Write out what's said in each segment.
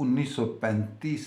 1935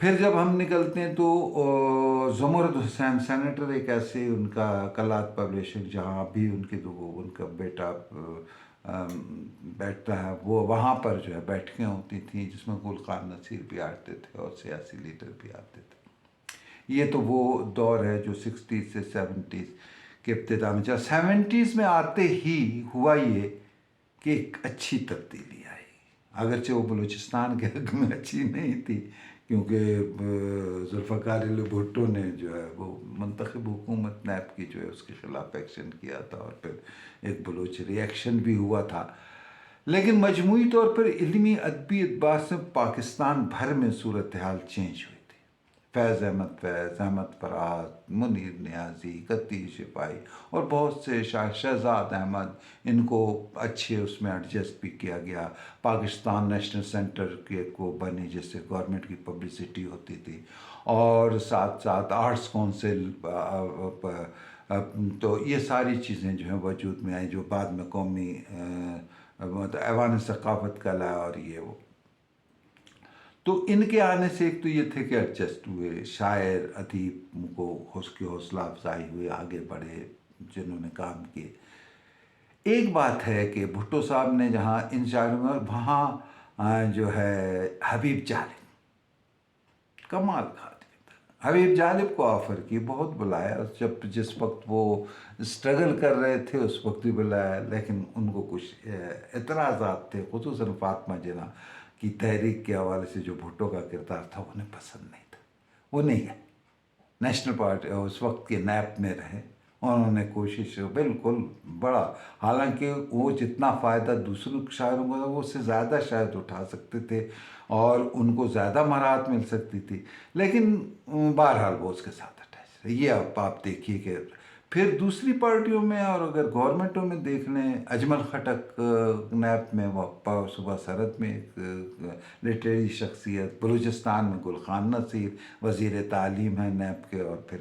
پھر جب ہم نکلتے ہیں تو زمرد حسین سینیٹر ایک ایسے ان کا کلات پبلیشنگ جہاں بھی ان کے دو ان کا بیٹا بیٹھتا ہے، وہ وہاں پر جو ہے بیٹھکیں ہوتی تھیں جس میں گل خان نصیر بھی آتے تھے اور سیاسی لیڈر بھی آتے تھے. یہ تو وہ دور ہے جو 60s سے 70s کے ابتدا میں چلا. 70s میں آتے ہی ہوا یہ کہ ایک اچھی تبدیلی آئی، اگرچہ وہ بلوچستان کے حق میں اچھی نہیں تھی کیونکہ ذوالفقار علی بھٹو نے جو ہے وہ منتخب حکومت نیب کی جو ہے اس کے خلاف ایکشن کیا تھا اور پھر ایک بلوچ ریئیکشن بھی ہوا تھا. لیکن مجموعی طور پر علمی ادبی اعتبار سے پاکستان بھر میں صورتحال چینج ہوئی تھی. فیض، احمد فراز، منیر نیازی، قطعی شفائی اور بہت سے شہزاد احمد، ان کو اچھے اس میں ایڈجسٹ بھی کیا گیا. پاکستان نیشنل سینٹر کے کو بنی جس سے گورنمنٹ کی پبلسٹی ہوتی تھی، اور ساتھ ساتھ آرٹس کونسل، تو یہ ساری چیزیں جو ہیں وجود میں آئیں جو بعد میں قومی ایوان ثقافت کا لایا اور یہ وہ. تو ان کے آنے سے ایک تو یہ تھے کہ ایڈجسٹ ہوئے، شاعر ادیب کو اس کی حوصلہ افزائی ہوئے، آگے بڑھے جنہوں نے کام کیے. ایک بات ہے کہ بھٹو صاحب نے جہاں ان شاعروں میں وہاں جو ہے حبیب جالب کمال کھا دیا. حبیب جالب کو آفر کی، بہت بلایا، جس وقت وہ اسٹرگل کر رہے تھے اس وقت بھی بلایا، لیکن ان کو کچھ اعتراضات تھے، خصوصاً فاطمہ جناح کی تحریک کے حوالے سے جو بھٹو کا کردار تھا انہیں پسند نہیں تھا. وہ نہیں گئے، نیشنل پارٹی اس وقت کے نیب میں رہے. انہوں نے کوشش بالکل بڑا، حالانکہ وہ جتنا فائدہ دوسروں شاعروں کو وہ اس سے زیادہ شاید اٹھا سکتے تھے اور ان کو زیادہ مراحت مل سکتی تھی، لیکن بہرحال وہ اس کے ساتھ اٹیچ رہے. یہ اب آپ دیکھیے کہ پھر دوسری پارٹیوں میں اور اگر گورنمنٹوں میں دیکھ لیں، اجمل خٹک نیب میں صوبہ سرحد میں ایک لٹریری شخصیت، بلوچستان میں گل خان نصیر وزیر تعلیم ہے نیب کے، اور پھر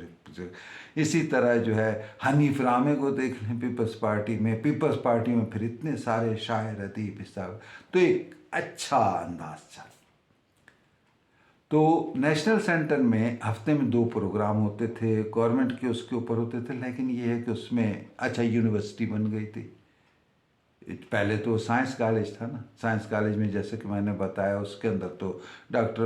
اسی طرح جو ہے حنیف رامے کو دیکھ لیں پیپلز پارٹی میں، پیپلز پارٹی میں پھر اتنے سارے شاعر ادیب حصہ، تو ایک اچھا انداز چل. تو نیشنل سینٹر میں ہفتے میں 2 پروگرام ہوتے تھے، گورنمنٹ کے اس کے اوپر ہوتے تھے، لیکن یہ ہے کہ اس میں اچھا یونیورسٹی بن گئی تھی. پہلے تو سائنس کالج تھا نا، سائنس کالج میں جیسے کہ میں نے بتایا اس کے اندر تو ڈاکٹر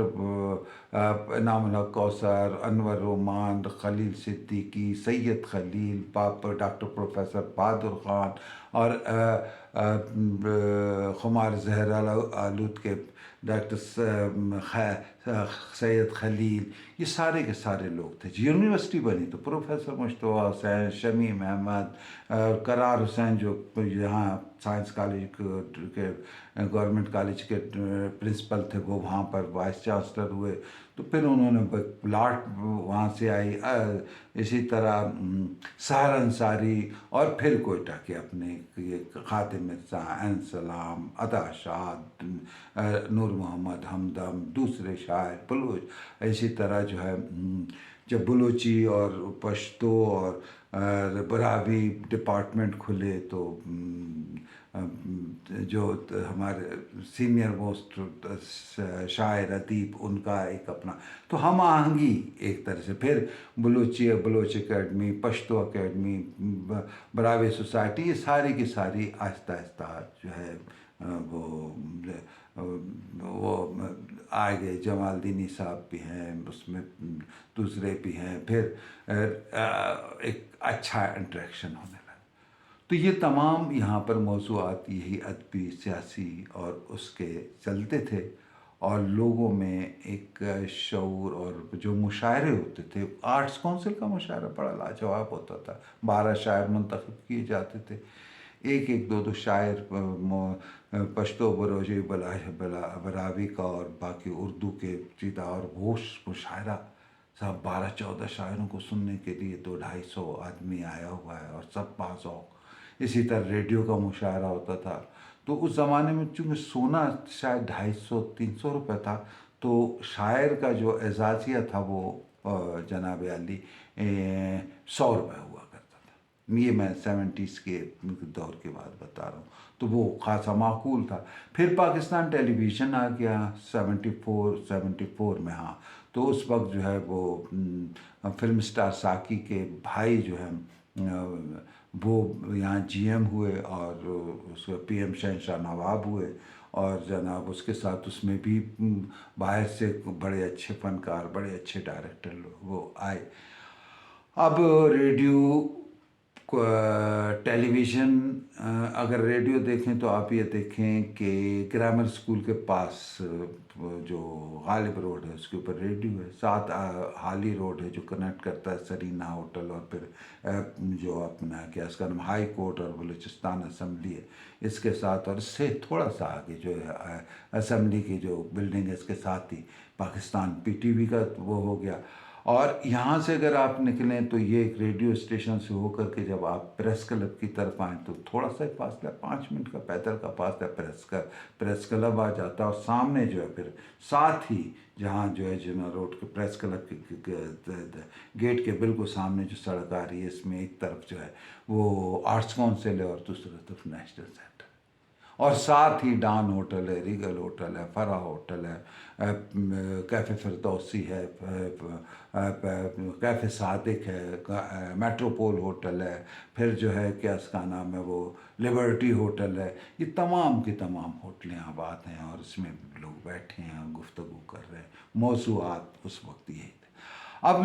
انعام الحق کوثر، انور رومان، خلیل صدیقی، سید خلیل، ڈاکٹر پروفیسر بہادر خان اور خمار زہر آلود کے ڈاکٹر سید خلیل، یہ سارے کے سارے لوگ تھے. یونیورسٹی بنی تو پروفیسر مشتبہ حسین، شمیم احمد، قرار حسین جو یہاں سائنس کالج کے گورنمنٹ کالج کے پرنسپل تھے، وہ وہاں پر وائس چانسلر ہوئے. تو پھر انہوں نے پلاٹ وہاں سے آئی. اسی طرح سحر انصاری اور پھر کوئٹہ کے اپنے خاتم مرزا، عین سلام، ادا شاد، نور محمد ہمدم، دوسرے شاعر بلوچ. اسی طرح جو ہے جب بلوچی اور پشتو اور براوی ڈپارٹمنٹ کھلے تو جو ہمارے سینئر موسٹ شاعر ادیب ان کا ایک اپنا تو ہم آہنگی ایک طرح سے، پھر Baloch academy, Pashto academy, Brahui society, یہ ساری کی ساری آہستہ آہستہ جو ہے وہ آگے جمال الدینی صاحب بھی ہیں، اس میں دوسرے بھی ہیں، پھر ایک اچھا انٹریکشن ہونے لگا. تو یہ تمام یہاں پر موضوعات یہی ادبی، سیاسی اور اس کے چلتے تھے، اور لوگوں میں ایک شعور، اور جو مشاعرے ہوتے تھے، آرٹس کونسل کا مشاعرہ بڑا لاجواب ہوتا تھا. 12 شاعر منتخب کیے جاتے تھے، ایک ایک دو شاعر پشتو بروجی براوی کا اور باقی اردو کے چیتا، اور وہ مشاعرہ صاحب 12-14 شاعروں کو سننے کے لیے 200-250 آدمی آیا ہوا ہے اور سب باذوق. اسی طرح ریڈیو کا مشاعرہ ہوتا تھا. تو اس زمانے میں چونکہ سونا شاید 250-300 روپے تھا، تو شاعر کا جو اعزازیہ تھا وہ جناب علی 100 روپے ہوا کرتا تھا. یہ میں 70s کے دور کے بعد بتا رہا ہوں، تو وہ خاصا معقول تھا. پھر پاکستان ٹیلی ویژن آ گیا 74 میں. ہاں، تو اس وقت جو ہے وہ فلم اسٹار ساکی کے بھائی جو ہیں وہ یہاں جی ایم ہوئے، اور اس کا پی ایم شہنشاہ نواب ہوئے، اور جناب اس کے ساتھ اس میں بھی باہر سے بڑے اچھے فنکار، بڑے اچھے ڈائریکٹر وہ آئے۔ اب ریڈیو، ٹیلی ویژن، اگر ریڈیو دیکھیں تو آپ یہ دیکھیں کہ گرامر اسکول کے پاس جو غالب روڈ ہے اس کے اوپر ریڈیو ہے، ساتھ حالی روڈ ہے جو کنیکٹ کرتا ہے سرینا ہوٹل اور پھر جو اپنا کیا اس کا نام ہائی کورٹ اور بلوچستان اسمبلی ہے اس کے ساتھ، اور اس سے تھوڑا سا آگے جو ہے اسمبلی کی جو بلڈنگ ہے اس کے ساتھ ہی پاکستان پی ٹی وی کا وہ ہو گیا۔ اور یہاں سے اگر آپ نکلیں تو یہ ایک ریڈیو اسٹیشن سے ہو کر کے جب آپ پریس کلب کی طرف آئیں تو تھوڑا سا فاصلہ 5 منٹ کا پیدل کا فاصلہ پریس کلب آ جاتا ہے، اور سامنے جو ہے پھر ساتھ ہی جہاں جو ہے جنا روڈ کے پریس کلب کے گیٹ کے بالکل سامنے جو سڑک آ رہی ہے اس میں ایک طرف جو ہے وہ آرٹس کونسل ہے اور دوسری طرف نیشنل سینٹر، اور ساتھ ہی ڈان ہوٹل ہے، ریگل ہوٹل ہے، فرح ہوٹل ہے، کیفے فردوسی ہے، کیفے صادق ہے، میٹروپول ہوٹل ہے، پھر جو ہے کیا اس کا نام ہے وہ لبرٹی ہوٹل ہے۔ یہ تمام کی تمام ہوٹلیں آباد ہیں اور اس میں لوگ بیٹھے ہیں، گفتگو کر رہے ہیں، موضوعات اس وقت یہی تھے۔ اب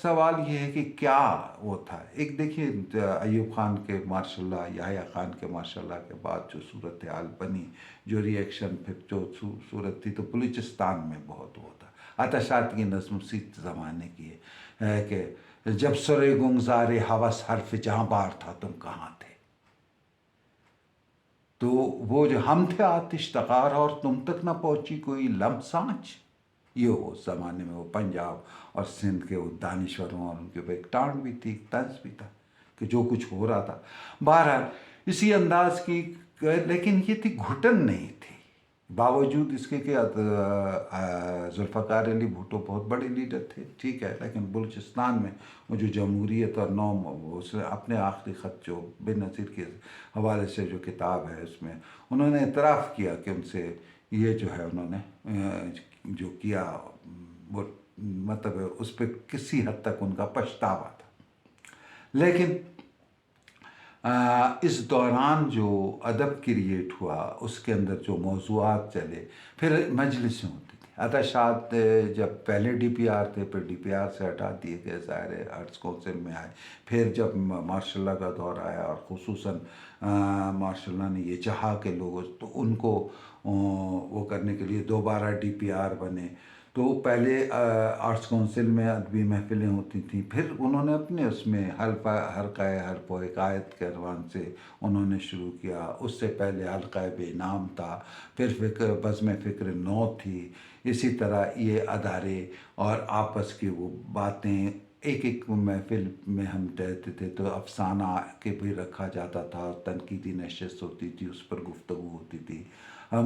سوال یہ ہے کہ کیا وہ تھا، ایک دیکھیے ایوب خان کے ماشاء اللہ، یحییٰ خان کے ماشاء اللہ کے بعد جو صورتحال بنی، جو ری ایکشن پھر جو صورت تھی، تو بلوچستان میں بہت وہ تھا۔ عطشات کی نظم اسی زمانے کی ہے کہ جب سرے گنگزار ہوس حرف جہاں بار تھا تم کہاں تھے، تو وہ جو ہم تھے آتش تغار اور تم تک نہ پہنچی کوئی لمب سانچ، یہ وہ زمانے میں وہ پنجاب اور سندھ کے وہ دانشوروں اور ان کے اوپر ایک ٹانٹ بھی تھی، ایک طنز بھی تھا کہ جو کچھ ہو رہا تھا بہرحال اسی انداز کی، لیکن یہ تھی گھٹن نہیں تھی، باوجود اس کے کہ ذوالفقار علی بھٹو بہت بڑے لیڈر تھے، ٹھیک ہے، لیکن بلوچستان میں وہ جو جمہوریت اور اس نے اپنے آخری خط جو بے نظیر کے حوالے سے جو کتاب ہے اس میں انہوں نے اعتراف کیا کہ ان سے یہ جو ہے انہوں نے جو کیا وہ مطلب اس پہ کسی حد تک ان کا پچھتاوا تھا، لیکن اس دوران جو ادب کریٹ ہوا اس کے اندر جو موضوعات چلے، پھر مجلسیں ہوتی تھیں، عطشات جب پہلے ڈی پی آر تھے، پھر ڈی پی آر سے ہٹا دیے گئے، ظاہر ہے آرٹس کونسل میں آئے، پھر جب ماشاء اللہ کا دور آیا اور خصوصاً ماشاء اللہ نے یہ چاہا کہ لوگ تو ان کو وہ کرنے کے لیے دوبارہ ڈی پی آر بنے، تو پہلے آرٹس کونسل میں ادبی محفلیں ہوتی تھیں، پھر انہوں نے اپنے اس میں حلقہ حرف و حکایت کے عنوان سے انہوں نے شروع کیا، اس سے پہلے حلقہ بے نام تھا، پھر بزم فکر نو تھی، اسی طرح یہ ادارے اور آپس کی وہ باتیں ایک ایک محفل میں ہم کہتے تھے تو افسانہ کے بھی رکھا جاتا تھا، تنقیدی نشست ہوتی تھی، اس پر گفتگو ہوتی تھی،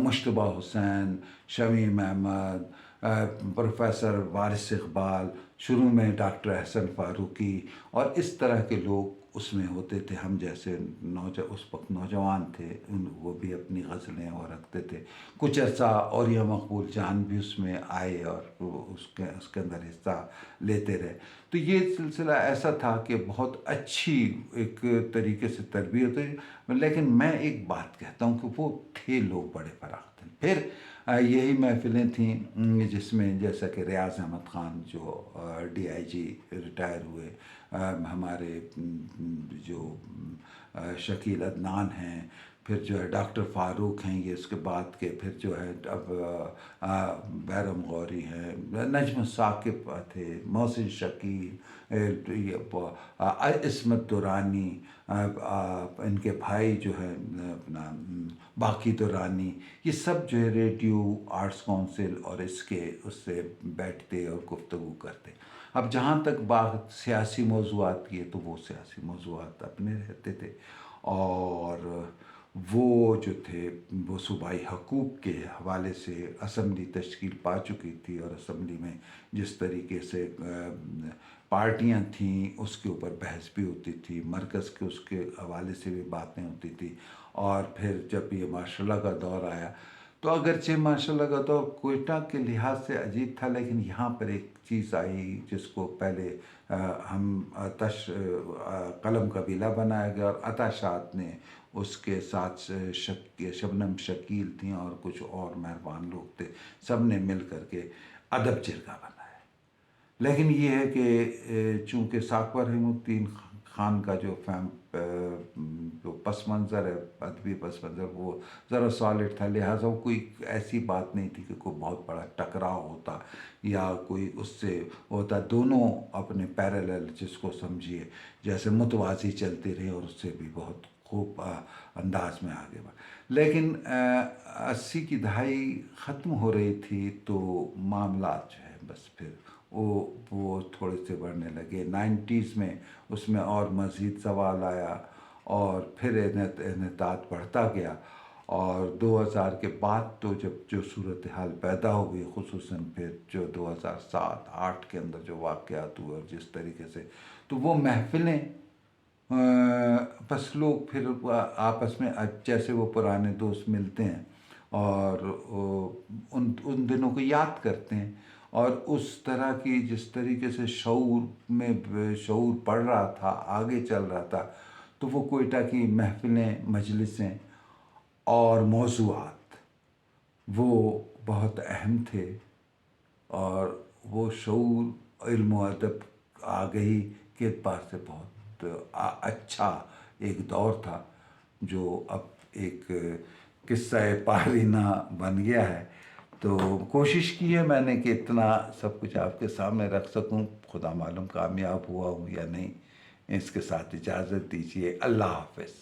مشتبہ حسین، شمیم احمد، پروفیسر وارث اقبال، شروع میں ڈاکٹر احسن فاروقی، اور اس طرح کے لوگ اس میں ہوتے تھے، ہم جیسے اس وقت نوجوان تھے وہ بھی اپنی غزلیں اور رکھتے تھے، کچھ عرصہ اور یہ مقبول جان بھی اس میں آئے اور اس کے اندر حصہ لیتے رہے، تو یہ سلسلہ ایسا تھا کہ بہت اچھی ایک طریقے سے تربیت ہوئی، لیکن میں ایک بات کہتا ہوں کہ وہ تھے لوگ بڑے فراخ تھے، پھر یہی محفلیں تھیں جس میں جیسا کہ ریاض احمد خان جو ڈی آئی جی ریٹائر ہوئے، ہمارے جو شکیل عدنان ہیں، پھر جو ہے ڈاکٹر فاروق ہیں، یہ اس کے بعد کے پھر جو ہے اب بیرم غوری ہیں، نجم ثاقب تھے، محسن شکیل، عصمت دورانی، ان کے بھائی جو ہے اپنا باقی دورانی، یہ سب جو ہے ریڈیو آرٹس کونسل اور اس سے بیٹھتے اور گفتگو کرتے۔ اب جہاں تک بات سیاسی موضوعات کی ہے تو وہ سیاسی موضوعات اپنے رہتے تھے، اور وہ جو تھے وہ صوبائی حقوق کے حوالے سے اسمبلی تشکیل پا چکی تھی، اور اسمبلی میں جس طریقے سے پارٹیاں تھیں اس کے اوپر بحث بھی ہوتی تھی، مرکز کے اس کے حوالے سے بھی باتیں ہوتی تھی، اور پھر جب یہ ماشاء اللہ کا دور آیا تو اگرچہ ماشاء اللہ کا تو کوئٹہ کے لحاظ سے عجیب تھا، لیکن یہاں پر ایک چیز آئی جس کو پہلے ہم قلم قبیلہ بنایا گیا، اور عطا شاد نے اس کے ساتھ شبنم شکیل تھیں اور کچھ اور مہربان لوگ تھے، سب نے مل کر کے ادب جرگہ بنایا۔ لیکن یہ ہے کہ چونکہ ساکور رحیم الدین خان کا جو پس منظر ہے، ادبی پس منظر، وہ ذرا سالڈ تھا، لہٰذا وہ کوئی ایسی بات نہیں تھی کہ کوئی بہت بڑا ٹکراؤ ہوتا یا کوئی اس سے ہوتا، دونوں اپنے پیرالل جس کو سمجھیے جیسے متوازی چلتے رہے اور اس سے بھی بہت خوب انداز میں آگے بڑھا۔ لیکن 80 کی دہائی ختم ہو رہی تھی تو معاملات جو ہے بس پھر وہ تھوڑے سے بڑھنے لگے۔ 90s میں اس میں اور مزید زوال آیا اور پھر انحطاط بڑھتا گیا، اور 2000 کے بعد تو جب جو صورتحال پیدا ہوئی، خصوصاً پھر جو 2007-8 کے اندر جو واقعات ہوئے اور جس طریقے سے، تو وہ محفلیں بس لوگ پھر آپس میں جیسے وہ پرانے دوست ملتے ہیں اور ان دنوں کو یاد کرتے ہیں، اور اس طرح کی جس طریقے سے شعور پڑھ رہا تھا، آگے چل رہا تھا، تو وہ کوئٹہ کی محفلیں، مجلسیں اور موضوعات وہ بہت اہم تھے، اور وہ شعور، علم و ادب، آگہی کے اعتبار سے بہت اچھا ایک دور تھا، جو اب ایک قصہ پارینہ بن گیا ہے۔ تو کوشش کی ہے میں نے کہ اتنا سب کچھ آپ کے سامنے رکھ سکوں، خدا معلوم کامیاب ہوا ہوں یا نہیں۔ اس کے ساتھ اجازت دیجیے، اللہ حافظ۔